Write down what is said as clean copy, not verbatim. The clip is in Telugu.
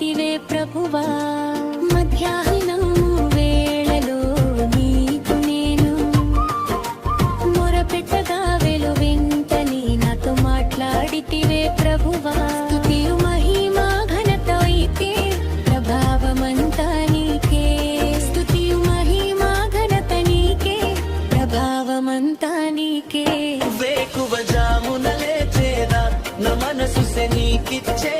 మాట్లాడితివే ప్రభువా మధ్యాహ్నం వేళలో నీకు నేను మొరపెట్టగా వెలువెంటనే నాతో మాట్లాడితివే ప్రభువా స్తుతియు మహిమా ఘనత నీకే ప్రభావమంతా నీకే స్తుతియు మహిమా ఘనత నీకే ప్రభావమంతా నీకే వేకువ జామున లేచేదా నా మనసు నీకిచ్చే